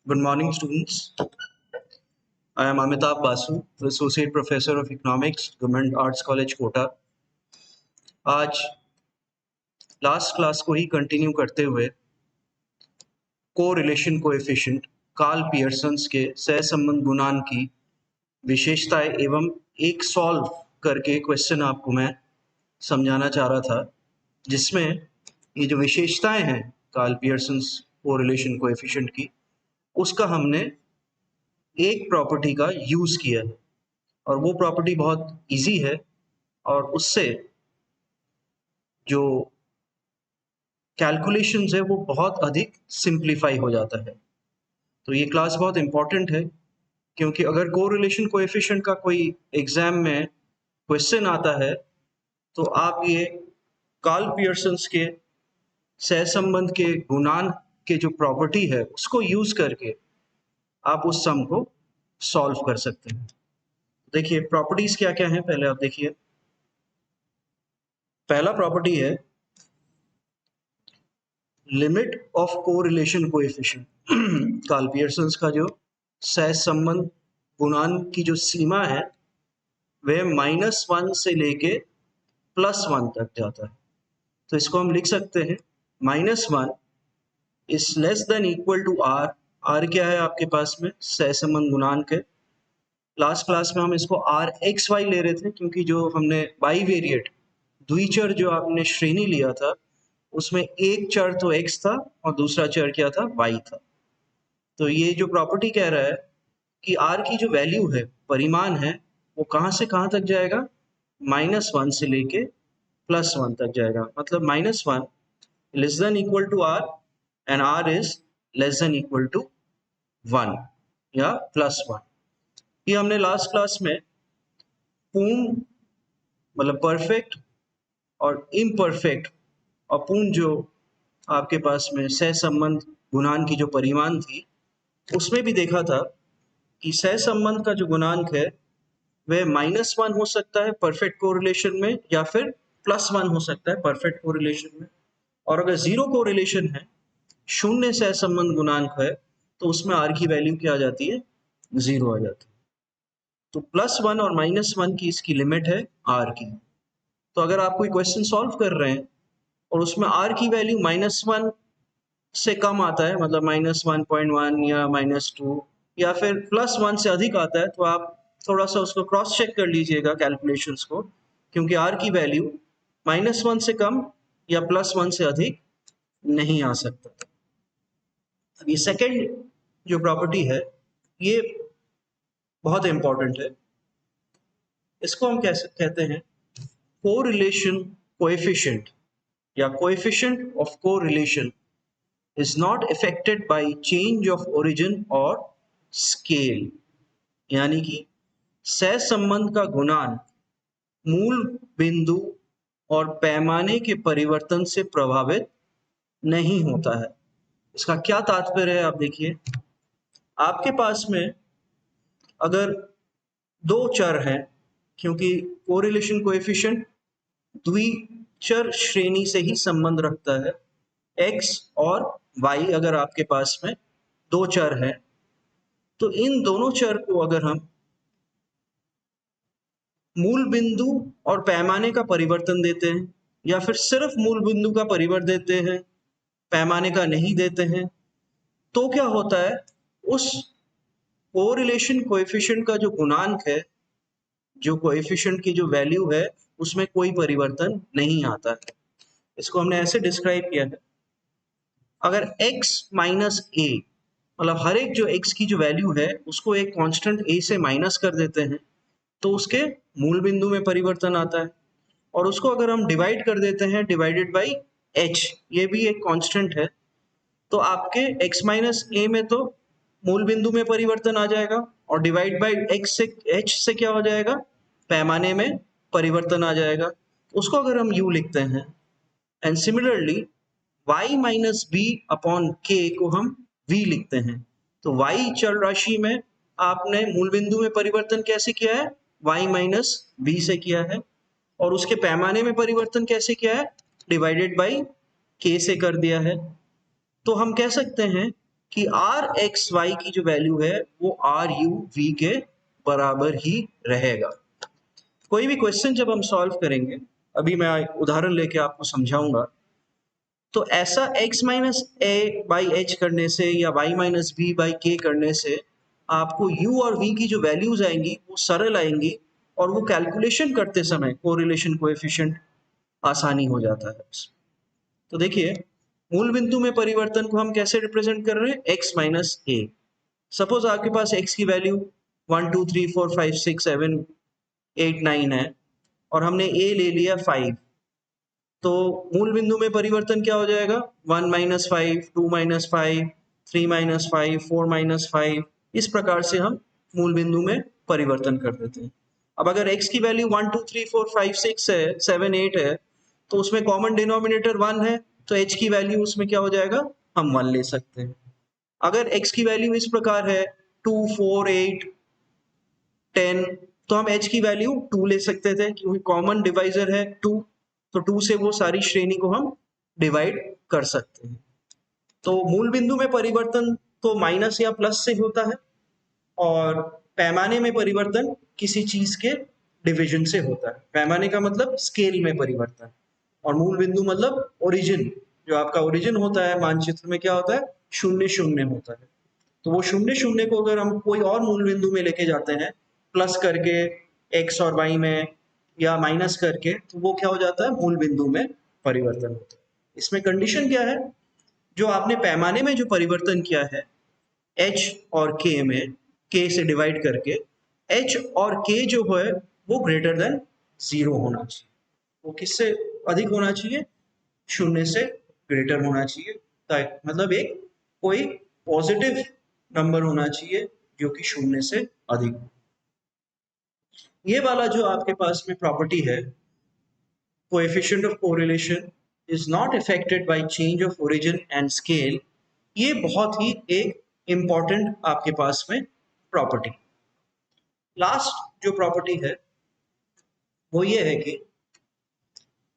Good morning, students. I am Amitabh Basu, the Associate Professor of Economics, Government Arts College, Kota. आज last class को ही continue करते हुए correlation coefficient Karl Pearson's के सहसंबंध गुणांक की विशेषताएं एवं एक सॉल्व करके क्वेश्चन आपको मैं समझाना चाह रहा था, जिसमें ये जो विशेषताएं हैं कार्ल पियर्सन्स कोरिलेशन कोएफिशिएंट की, उसका हमने एक प्रॉपर्टी का यूज किया है और वो प्रॉपर्टी बहुत इजी है और उससे जो कैलकुलेशंस है वो बहुत अधिक सिंप्लीफाई हो जाता है। तो ये क्लास बहुत इंपॉर्टेंट है क्योंकि अगर कोरिलेशन कोएफिशिएंट का कोई एग्जाम में क्वेश्चन आता है तो आप ये कार्ल पियर्सन्स के सहसंबंध के गुणांक के जो प्रॉपर्टी है उसको यूज करके आप उस सम को सॉल्व कर सकते हैं। देखिए प्रॉपर्टीज क्या क्या हैं, पहले आप देखिए। पहला प्रॉपर्टी है limit of correlation coefficient. Karl Pearson's का जो सहसंबंध गुणांक की जो सीमा है वह -1 से लेके +1 तक जाता है। तो इसको हम लिख सकते हैं -1 is less than equal to r. R क्या है आपके पास में? सहसंबंध गुणांक है। लास्ट क्लास में हम इसको आर एक्स वाई ले रहे थे क्योंकि जो हमने बाईवेरिएट द्विचर जो आपने श्रेणी लिया था उसमें एक चर तो x था और दूसरा चर क्या था? y था। तो ये जो प्रॉपर्टी कह रहा है कि r की जो वैल्यू है, परिमाण है, वो कहाँ से कहाँ तक जाएगा? -1 से लेके +1 तक जाएगा। मतलब -1 less than equal to r and r is less than equal to 1 या +1। ये हमने लास्ट क्लास में पूर्ण मतलब परफेक्ट और इम्परफेक्ट और पूर्ण जो आपके पास में सहसंबंध गुणांक की जो परिमाण थी उसमें भी देखा था कि सहसंबंध का जो गुणांक है वह -1 हो सकता है परफेक्ट कोरिलेशन में या फिर +1 हो सकता है परफेक्ट कोरिलेशन में। और अगर जीरो कोरिलेशन है, शून्य सहसंबंध गुणांक है, तो उसमें r की वैल्यू क्या आ जाती है? 0 आ जाती है। तो +1 और -1 की इसकी लिमिट है r की। तो अगर आप कोई क्वेश्चन सॉल्व कर रहे हैं और उसमें r की वैल्यू -1 से कम आता है, मतलब -1.1 या -2 या फिर +1 से अधिक आता है, तो आप थोड़ा सा उसको क्रॉस चेक कर लीजिएगा कैलकुलेशंस को, क्योंकि r की वैल्यू -1 से कम या +1 से अधिक नहीं आ सकता। अब ये सेकेंड जो प्रॉपर्टी है ये बहुत इंपॉर्टेंट है। इसको हम कैसे कहते हैं? कोरिलेशन कोएफिशिएंट या coefficient of correlation is not affected by change of origin or scale। यानी कि सहसंबंध का गुणांक मूल बिंदु और पैमाने के परिवर्तन से प्रभावित नहीं होता है। इसका क्या तात्पर्य है? आप देखिए, आपके पास में अगर दो चर हैं, क्योंकि कोरिलेशन कोएफिशिएंट द्विचर श्रेणी से ही संबंध रखता है, x और y अगर आपके पास में दो चर हैं, तो इन दोनों चर को अगर हम मूल बिंदु और पैमाने का परिवर्तन देते हैं या फिर सिर्फ मूल बिंदु का परिवर्तन देते हैं, पैमाने का नहीं देते हैं, तो क्या होता है? उस कोरिलेशन कोएफिशिएंट का जो गुणांक है, जो कोएफिशिएंट की जो वैल्यू है, उसमें कोई परिवर्तन नहीं आता है। इसको हमने ऐसे डिस्क्राइब किया है, अगर x माइनस a, मतलब हर एक जो x की जो वैल्यू है उसको एक कांस्टेंट a से माइनस कर देते हैं तो उसके मूल बिंदु में परिवर्तन आता है, और उसको अगर हम डिवाइड कर देते हैं डिवाइडेड बाई h, ये भी एक कांस्टेंट है, तो आपके x माइनस a में तो मूल बिंदु में परिवर्तन आ जाएगा और डिवाइड बाई x से h से क्या हो जाएगा? पैमाने में परिवर्तन आ जाएगा। उसको अगर हम u लिखते हैं and similarly y minus b upon k को हम v लिखते हैं, तो y चल राशि में आपने मूल बिंदु में परिवर्तन कैसे किया है? y माइनस बी से किया है, और उसके पैमाने में परिवर्तन कैसे किया है? डिवाइडेड बाई k से कर दिया है। तो हम कह सकते हैं कि आर एक्स वाई की जो वैल्यू है वो आर यू वी के बराबर ही रहेगा। कोई भी क्वेश्चन जब हम सॉल्व करेंगे, अभी मैं उदाहरण लेके आपको समझाऊंगा, तो ऐसा x minus A by H करने से या y माइनस बी बाई के करने से आपको u और v की जो वैल्यूज आएंगी वो सरल आएंगी, और वो कैलकुलेशन करते समय कोरिलेशन कोएफिशिएंट आसानी हो जाता है। तो देखिए, मूल बिंदु में परिवर्तन को हम कैसे रिप्रेजेंट कर रहे हैं, x माइनस ए। सपोज आपके पास x की वैल्यू 1 2 3 4 5 6 7 8 9 है और हमने a ले लिया 5, तो मूल बिंदु में परिवर्तन क्या हो जाएगा, 1 माइनस 5, 2 माइनस 5, 3 माइनस 5, 4 माइनस 5, इस प्रकार से हम मूल बिंदु में परिवर्तन कर देते हैं। अब अगर x की वैल्यू 1 2 3 4 5 6 है, 7 8 है, तो उसमें कॉमन डिनोमिनेटर 1 है, तो h की वैल्यू उसमें क्या हो जाएगा, हम 1 ले सकते हैं। अगर x की वैल्यू इस प्रकार है 2 4 8 10, तो हम h की वैल्यू 2 ले सकते थे, क्योंकि कॉमन डिवाइजर है 2, तो 2 से वो सारी श्रेणी को हम डिवाइड कर सकते हैं। तो मूल बिंदु में परिवर्तन तो माइनस या प्लस से होता है, और पैमाने में परिवर्तन किसी चीज के डिवीजन से होता है। पैमाने का मतलब स्केल में परिवर्तन, और मूल बिंदु मतलब ओरिजिन, जो आपका ओरिजिन होता है मानचित्र में क्या होता है, शून्य शून्य होता है। तो वो शून्य शून्य को अगर हम कोई और मूल बिंदु में लेके जाते हैं, प्लस करके एक्स और वाई में या माइनस करके, तो वो क्या हो जाता है, मूल बिंदु में परिवर्तन होता है। इसमें कंडीशन क्या है, जो आपने पैमाने में जो परिवर्तन किया है h और k में, k से डिवाइड करके, h और k जो है वो ग्रेटर देन 0 होना चाहिए। वो किससे अधिक होना चाहिए, शून्य से ग्रेटर होना चाहिए, मतलब एक कोई पॉजिटिव नंबर होना चाहिए जो कि शून्य से अधिक हो। ये वाला जो आपके पास में प्रॉपर्टी है, coefficient of correlation is not affected by change of origin and scale, ये बहुत ही एक इंपॉर्टेंट आपके पास में प्रॉपर्टी। लास्ट जो प्रॉपर्टी है वो ये है कि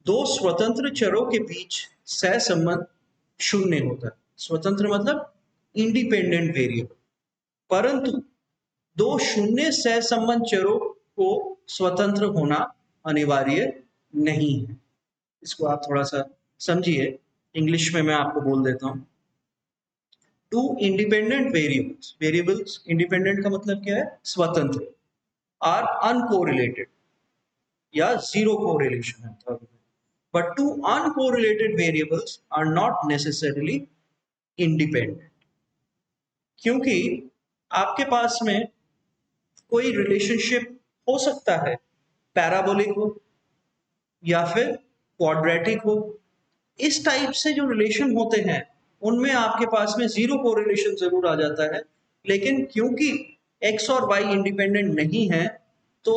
दो स्वतंत्र चरों के बीच सहसंबंध शून्य होता है। स्वतंत्र मतलब इंडिपेंडेंट वेरिएबल, परंतु दो शून्य सहसंबंध चरों को स्वतंत्र होना अनिवार्य नहीं है। इसको आप थोड़ा सा समझिए, इंग्लिश में मैं आपको बोल देता हूं। Two independent variables, variables independent का मतलब क्या है, स्वतंत्र, आर अनकोरिलेटेड या जीरो कोरिलेशन है, but two uncorrelated variables are not necessarily independent, क्योंकि आपके पास में कोई रिलेशनशिप हो सकता है पैराबोलिक हो या फिर क्वाड्रेटिक हो। इस टाइप से जो रिलेशन होते हैं उनमें आपके पास में जीरो कोरिलेशन जरूर आ जाता है, लेकिन क्योंकि x और y इंडिपेंडेंट नहीं है, तो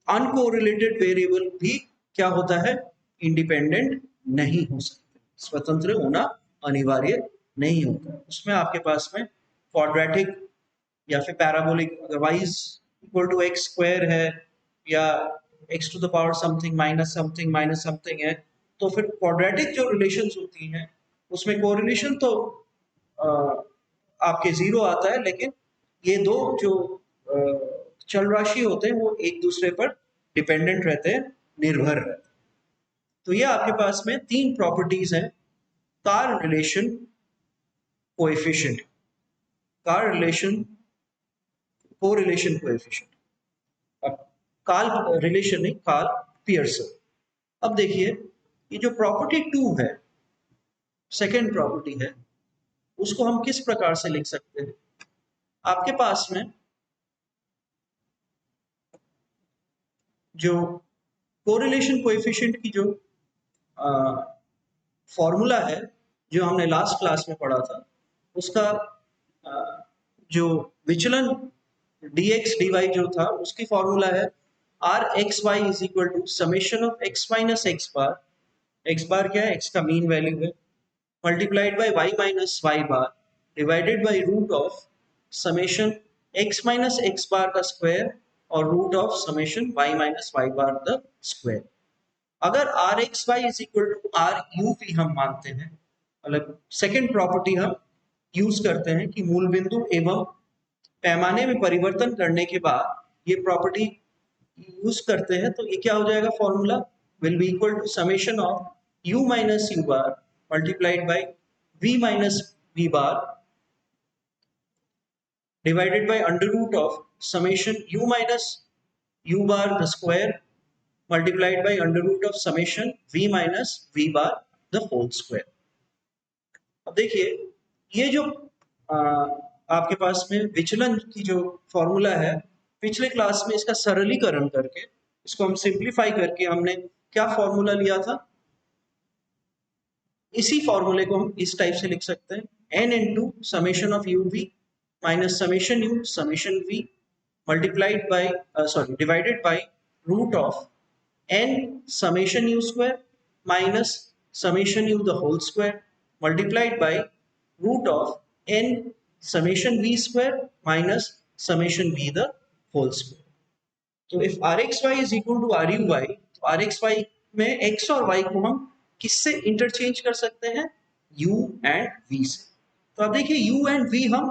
अनकोरिलेटेड वेरिएबल भी क्या होता है, इंडिपेंडेंट नहीं हो सकते, स्वतंत्र होना अनिवार्य नहीं होता। उसमें आपके पास में क्वाड्रेटिक या फिर parabolic, otherwise equal to x square है या x to the power something minus something है, तो फिर क्वाड्रेटिक जो रिलेशंस होती हैं उसमें कोरिलेशन तो आपके जीरो आता है, लेकिन ये दो जो चल राशि होते हैं वो एक दूसरे पर डिपेंडेंट रहते हैं, निर्भर रहते हैं। तो ये आपके पास में तीन प्रॉपर्टीज हैं, car relation coefficient, car relation, correlation coefficient, अब काल रिलेशन नहीं, काल पियर्सन। अब देखिए, ये जो प्रॉपर्टी 2 है, सेकेंड प्रॉपर्टी है, उसको हम किस प्रकार से लिख सकते हैं। आपके पास में जो कोरिलेशन कोएफिशिएंट की जो फॉर्मूला है, जो हमने लास्ट क्लास में पढ़ा था, उसका जो विचलन dx dy जो था, उसकी फॉर्मूला है r x y is equal to summation of x minus x bar, x bar क्या है, x का मीन वैल्यू है, multiplied by y minus y bar divided by root of summation x minus x bar का square और root of summation y minus y bar the square. अगर r x y is equal to r u v हम मानते हैं, मतलब second property हम use करते हैं कि मूल बिंदु एवं पैमाने में परिवर्तन करने के बाद ये प्रॉपर्टी यूज करते हैं, तो ये क्या हो जाएगा, formula will be equal to summation of u minus u bar multiplied by v minus v bar divided by under root of summation u minus u bar the square multiplied by under root of summation v minus v bar the whole square। अब देखिए ये जो आपके पास में विचलन की जो formula है, पिछले क्लास में इसका सरलीकरण करके इसको हम सिंप्लीफाई करके हमने क्या फॉर्मूला लिया था, इसी फॉर्मूले को हम इस टाइप से लिख सकते हैं n into summation of u v minus summation u summation v multiplied by divided by root of n summation u square minus summation u the whole square multiplied by root of n summation v square minus summation v the whole square. तो if r x y is equal to r u y, तो r x y में x और y को हम किससे interchange कर सकते हैं, u एंड v से। तो अब देखिए u एंड v हम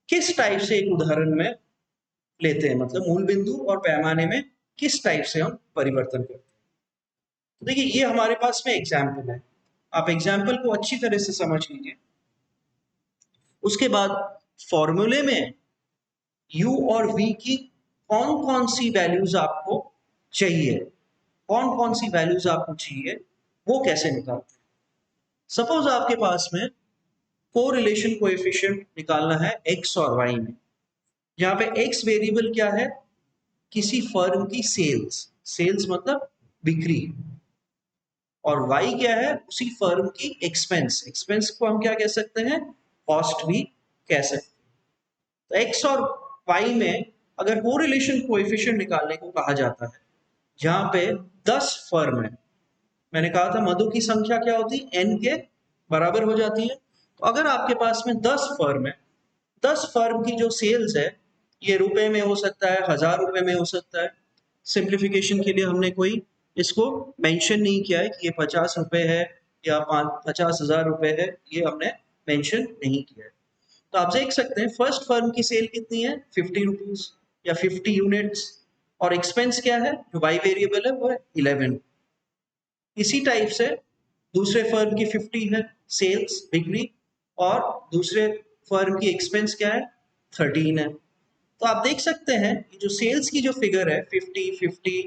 किस टाइप से एक उदाहरण में लेते हैं, मतलब मूल बिंदु और पैमाने में किस टाइप से हम परिवर्तन करते हैं। तो देखिए ये हमारे पास में एग्जाम्पल है, आप एग्जाम्पल को अच्छी तरह से समझ लीजिए। उसके बाद फॉर्मूले में u और v की कौन कौन सी वैल्यूज आपको चाहिए, कौन कौन सी वैल्यूज आपको चाहिए वो कैसे निकालते हैं। सपोज आपके पास में कोरिलेशन कोएफिशिएंट निकालना है x और y में, जहां पे x वेरिएबल क्या है, किसी फर्म की सेल्स, सेल्स मतलब बिक्री, और y क्या है, उसी फर्म की एक्सपेंस, एक्सपेंस को हम क्या कह सकते हैं, कॉस्ट भी कह सकते हैं। तो x और y में अगर कोरिलेशन कोएफिशिएंट निकालने को कहा जाता है, जहां पे 10 फर्म है, मैंने कहा था मधु की संख्या क्या होती है, n के बराबर हो जाती है। तो अगर आपके पास में 10 फर्म है, 10 फर्म की जो सेल्स है, ये रुपए में हो सकता है, 1000 रुपए में हो सकता है। सिंप्लीफिकेशन के लिए हमने कोई इसको मेंशन नहीं किया है कि ये 50 रुपए है या 50,000 रुपए है, ये हमने मेंशन नहीं किया है। तो आप देख सकते हैं फर्स्ट फर्म की सेल कितनी है, 50 रुपीज या 50 यूनिट्स, और एक्सपेंस क्या है, जो वाई वेरिएबल है वो है 11। इसी टाइप से दूसरे फर्म की 50 है सेल्स बिक्री, और दूसरे फर्म की एक्सपेंस क्या है, 13 है। तो आप देख सकते हैं कि जो सेल्स की जो फिगर है 50, 50,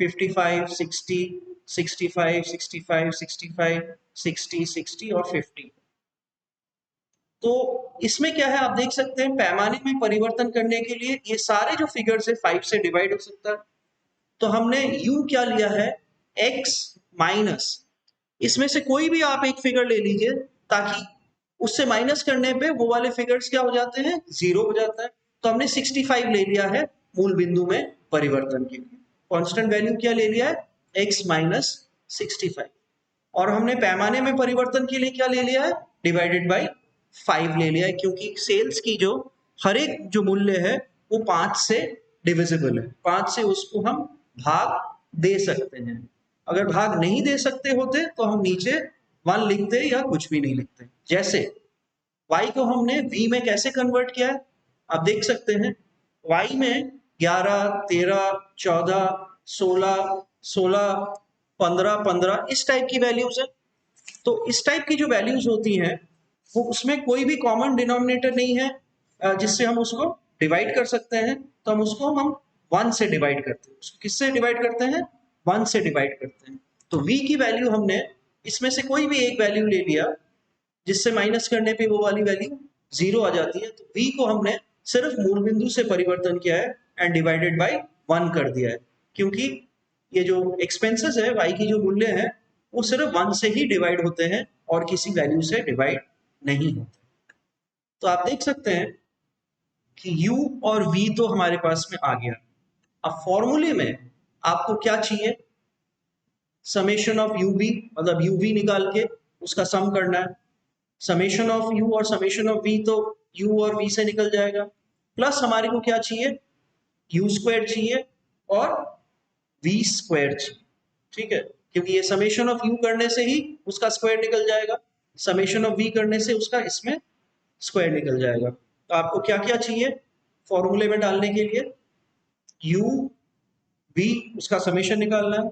55, 60, 65, 65, 65, 60, 60 और 50। तो इसमें क्या है, आप देख सकते हैं पैमाने में परिवर्तन करने के लिए ये सारे जो फिगर्स है 5 से डिवाइड हो सकता है। तो हमने u क्या लिया है, x माइनस, इसमें से कोई भी आप एक फिगर ले लीजिए, ताकि उससे माइनस करने पे वो वाले फिगर्स क्या हो जाते हैं, 0 हो जाता है। तो हमने 65 ले लिया है मूल बिंदु में परिवर्तन के लिए, कांस्टेंट वैल्यू क्या ले लिया है, x माइनस 65, और हमने पैमाने में परिवर्तन के लिए क्या ले लिया है, डिवाइडेड बाई 5 ले लिया है, क्योंकि सेल्स की जो हर एक जो मूल्य है वो 5 से डिविजिबल है, 5 से उसको हम भाग दे सकते हैं। अगर भाग नहीं दे सकते होते तो हम नीचे 1 लिखते या कुछ भी नहीं लिखते। जैसे y को हमने v में कैसे कन्वर्ट किया है, आप देख सकते हैं y में 11, 13, 14, 16, 16, 15, 15 इस टाइप की वैल्यूज है। तो इस टाइप की जो वैल्यूज होती हैं वो उसमें कोई भी कॉमन डिनोमिनेटर नहीं है जिससे हम उसको डिवाइड कर सकते हैं, तो हम उसको 1 से डिवाइड करते हैं। उसको किससे डिवाइड करते हैं, 1 से डिवाइड करते हैं। तो v की वैल्यू हमने इसमें से कोई भी एक वैल्यू ले लिया, जिससे माइनस करने पे वो वाली वैल्यू 0 आ जाती है। तो v को हमने सिर्फ मूल बिंदु से परिवर्तन किया है एंड डिवाइडेड बाई 1 कर दिया है, क्योंकि ये जो एक्सपेंसेस है y की जो मूल्य है वो सिर्फ 1 से ही डिवाइड होते हैं और किसी वैल्यू से डिवाइड नहीं होते। तो आप देख सकते हैं कि u और v तो हमारे पास में आ गया। अब फॉर्मूले में आपको क्या चाहिए, समेशन ऑफ यू वी, मतलब यू वी निकाल के उसका सम करना है। समेशन ऑफ u और समेशन ऑफ v तो u और v से निकल जाएगा, प्लस हमारे को क्या चाहिए, u स्क्वायर चाहिए और v स्क्वायर चाहिए, ठीक है, क्योंकि ये समेशन ऑफ u करने से ही उसका स्क्वायर निकल जाएगा, समेशन ऑफ v करने से उसका इसमें स्क्वायर निकल जाएगा। तो आपको क्या क्या चाहिए फॉर्मूले में डालने के लिए? यू वी उसका समेशन निकालना है,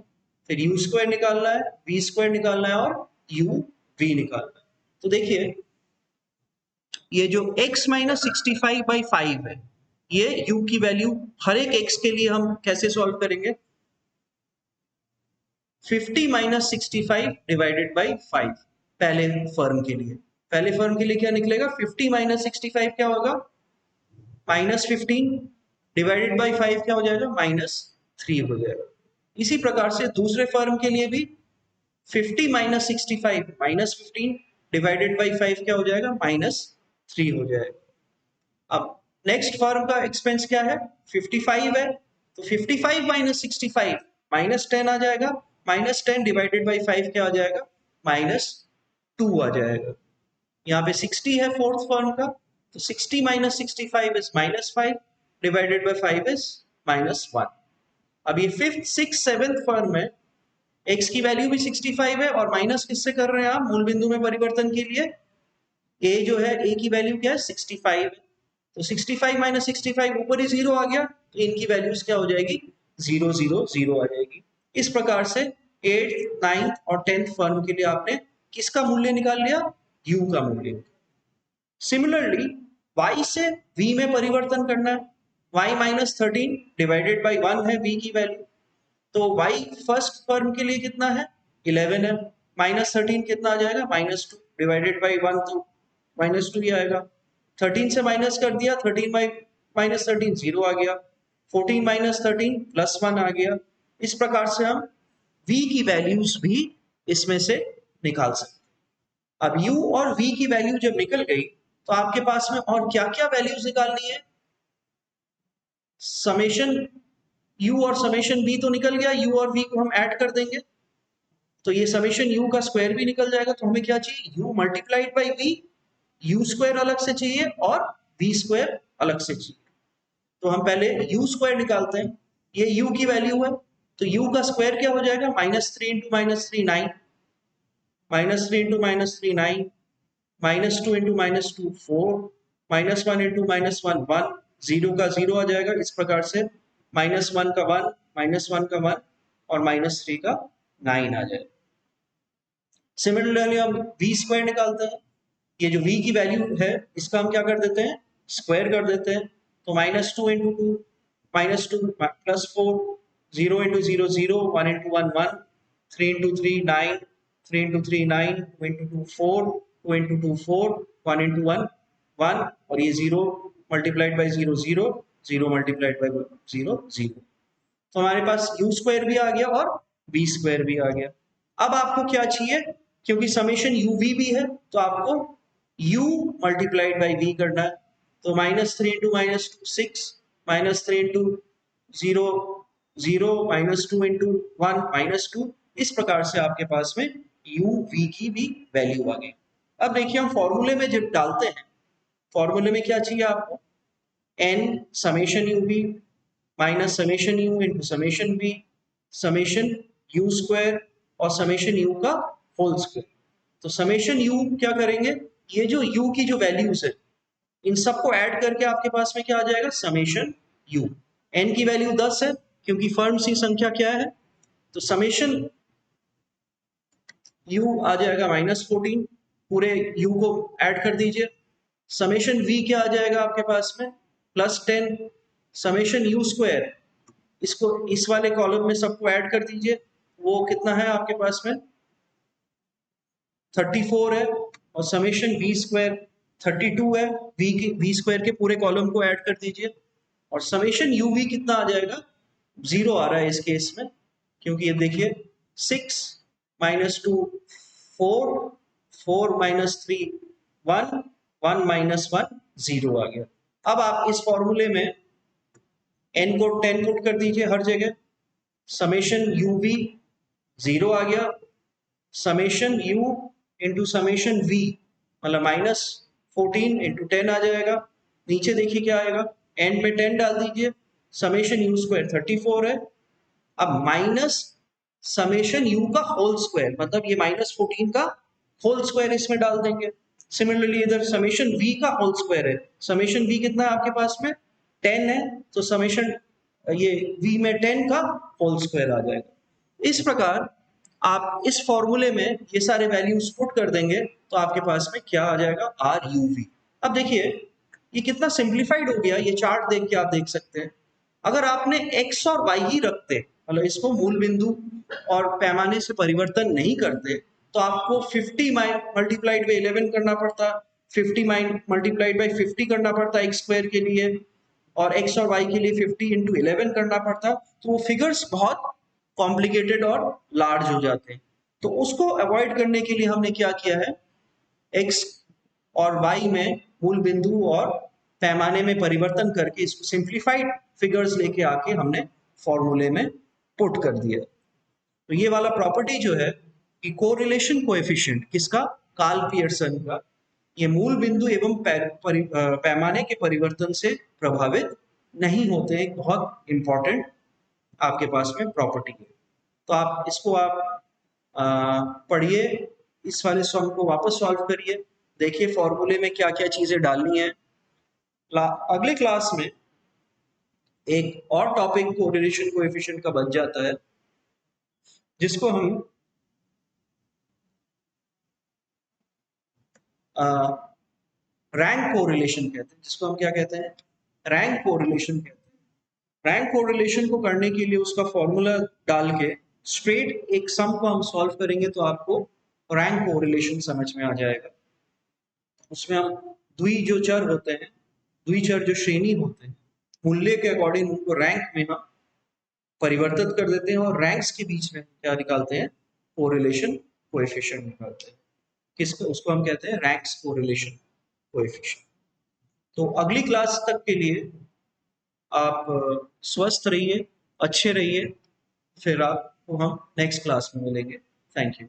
फिर यू स्क्वायर निकालना है, वी स्क्वायर निकालना है और यू वी निकालना है। तो देखिए ये जो x माइनस 65/5 है, ये u की वैल्यू हर एक x के लिए हम कैसे सॉल्व करेंगे? 50 माइनस 65 डिवाइडेड बाई 5 पहले फर्म के लिए। पहले फर्म के लिए क्या निकलेगा? 50 माइनस 65 क्या होगा? -15 डिवाइडेड बाई 5 क्या हो जाएगा? -3 हो जाएगा। इसी प्रकार से दूसरे फर्म के लिए भी 50 माइनस 65 -15 डिवाइडेड बाई 5 क्या हो जाएगा? -3 हो जाएगा। अब नेक्स्ट फर्म का एक्सपेंस क्या है? 55 है, तो 55 माइनस 65 -10 आ जाएगा। -10 डिवाइडेड बाई 5 क्या आ जाएगा? -2 आ जाएगा। यहाँ पे 60 है फोर्थ फर्म का, तो 60 minus 65 is -5 divided by 5 is -1। अब ये फिफ्थ सिक्स सेवेंथ फर्म है, x की वैल्यू भी 65 है और माइनस किससे कर रहे हैं आप? मूल बिंदु में परिवर्तन के लिए a जो है, a की वैल्यू क्या है? 65 है, तो 65 माइनस 65 ऊपर ही 0 आ गया, तो इनकी वैल्यूज क्या हो जाएगी? 0 0 0 आ जाएगी। इस प्रकार से 8th 9th और 10th फर्म के लिए आपने किसका मूल्य निकाल लिया? u का मूल्य। सिमिलरली y से v में परिवर्तन करना है, y माइनस 13 डिवाइडेड बाई 1 है v की वैल्यू, तो y फर्स्ट फर्म के लिए कितना है? 11 है, -13 कितना आ जाएगा? -2 डिवाइडेड बाई 1, तो -2 ही आएगा। 13 से माइनस कर दिया, 13 बाई -13 0 आ गया, 14 माइनस 13 +1 आ गया। इस प्रकार से हम v की वैल्यूज भी इसमें से निकाल सकते हैं। अब u और v की वैल्यू जब निकल गई, तो आपके पास में और क्या क्या वैल्यूज निकालनी है? समेशन u और समेशन v तो निकल गया, u और v को हम ऐड कर देंगे, तो ये समेशन u का स्क्वायर भी निकल जाएगा। तो हमें क्या चाहिए? u multiplied by v, u square अलग से चाहिए और v स्क्वायर अलग से चाहिए। तो हम पहले u स्क्वायर निकालते हैं, ये u की वैल्यू है, तो u का स्क्वायर क्या हो जाएगा? -3 इंटू -3 9, -3 इंटू -3 9, -2 इंटू -2 4, -1 इंटू -1 1, 0 का 0 आ जाएगा। इस प्रकार से -1 का 1, -1 का 1 और -3 का 9 आ जाएगा। सिमिलरली हम v स्क्वायर निकालते हैं, ये जो v की वैल्यू है इसका हम क्या कर देते हैं? स्क्वायर कर देते हैं, तो -2 into 2 -2 +4, 0 into 0 0, 1 into 1 1, 3 into 3 9, 3 into 3 9, 2 into 2 4, 2 into 2 4, 1 into 1 1 और ये 0 मल्टीप्लाइड बाई 0 0, 0 मल्टीप्लाइड बाई 0 0। तो हमारे पास u स्क्वायर भी आ गया और v स्क्वायर भी आ गया। अब आपको क्या चाहिए? क्योंकि समेशन uv भी है, तो आपको u मल्टीप्लाइड बाई v करना है, तो -3 इंटू -2 6, -3 इंटू 0 0, -2 इंटू 1 -2। इस प्रकार से आपके पास में u v की भी वैल्यू आ गई। अब देखिए हम फॉर्मूले में जब डालते हैं, फॉर्मूले में क्या चाहिए आपको? n summation uv minus summation u into summation v, summation u square और समेशन u का होल स्क्वायर। तो समेशन u क्या करेंगे? ये जो u की जो वैल्यूज है, इन सबको ऐड करके आपके पास में क्या आ जाएगा? Summation u। n की वैल्यू 10 है, क्योंकि फर्म्स की संख्या क्या है, तो समेशन u आ जाएगा -14, पूरे u को ऐड कर दीजिए। समेशन v क्या आ जाएगा आपके पास में? +10, समेशन u स्क्वायर, इसको इस वाले कॉलम में सबको ऐड कर दीजिए, वो कितना है आपके पास में? 34 है, और समेशन v स्क्वायर 32 है, v स्क्वायर के पूरे कॉलम को ऐड कर दीजिए, और समेशन uv कितना आ जाएगा? 0 आ रहा है इस केस में, क्योंकि ये देखिए 6 -2 4, 4 -3 1, 1 -1 0 आ गया। अब आप इस फॉर्मूले में n को 10 पुट कर दीजिए हर जगह, समेशन uv 0 आ गया, summation u into summation v मतलब -14 इंटू 10 आ जाएगा। नीचे देखिए क्या आएगा, एंड में 10 डाल दीजिए, समेशन u स्क्वायर 34 है, अब माइनस समेशन u का होल स्क्वायर, मतलब ये -14 का होल स्क्वायर इसमें डाल देंगे, सिमिलरली इधर समेशन v का होल स्क्वायर है, समेशन v कितना है आपके पास में 10 है, तो समेशन ये v में 10 का होल स्क्वायर आ जाएगा। इस प्रकार आप इस फॉर्मूले में ये सारे वैल्यूज पुट कर देंगे तो आपके पास में क्या आ जाएगा, आर यू वी। अब देखिए ये कितना सिंप्लीफाइड हो गया, ये चार्ट देख के आप देख सकते हैं। अगर आपने x और y ही रखते, मतलब इसको मूल बिंदु और पैमाने से परिवर्तन नहीं करते, तो आपको 50 मल्टीप्लाइड बाई 11 करना पड़ता, 50 मल्टीप्लाइड बाई 50 करना पड़ता x स्क्वायर के लिए, और x और y के लिए 50 इंटू 11 करना पड़ता। तो वो फिगर्स बहुत कॉम्प्लिकेटेड और लार्ज हो जाते हैं। तो उसको अवॉइड करने के लिए हमने क्या किया है, x और y में मूल बिंदु और पैमाने में परिवर्तन करके इसको सिंप्लीफाइड फिगर्स लेके आके हमने फॉर्मूले में पुट कर दिया। तो ये वाला प्रॉपर्टी जो है कि कोरिलेशन कोएफिशिएंट किसका, कार्ल पियर्सन का, ये मूल बिंदु एवं पैमाने के परिवर्तन से प्रभावित नहीं होते, एक बहुत इंपॉर्टेंट आपके पास में प्रॉपर्टी है। तो आप इसको आप पढ़िए, इस वाले सॉम को वापस सॉल्व करिए, देखिए फॉर्मूले में क्या क्या चीजें डालनी है। अगले क्लास में एक और टॉपिक कोरिलेशन कोएफिशिएंट का बन जाता है, जिसको हम रैंक कोरिलेशन कहते हैं, जिसको हम क्या कहते हैं, रैंक कोरिलेशन कहते हैं। रैंक कोरिलेशन को करने के लिए उसका फॉर्मूला डाल के स्ट्रेट एक सम को हम सॉल्व करेंगे तो आपको रैंक कोरिलेशन समझ में आ जाएगा। उसमें हम द्विचर होते हैं, द्विचर जो श्रेणी होते हैं, मूल्य के अकॉर्डिंग उनको रैंक में हम परिवर्तित कर देते हैं और रैंक्स के बीच में क्या निकालते हैं, कोरिलेशन कोएफिशिएंट निकालते हैं। किसको, उसको हम कहते हैं रैंक्स कोरिलेशन कोएफिशिएंट। तो अगली क्लास तक के लिए आप स्वस्थ रहिए, अच्छे रहिए, फिर आपको हम नेक्स्ट क्लास में मिलेंगे। Thank you.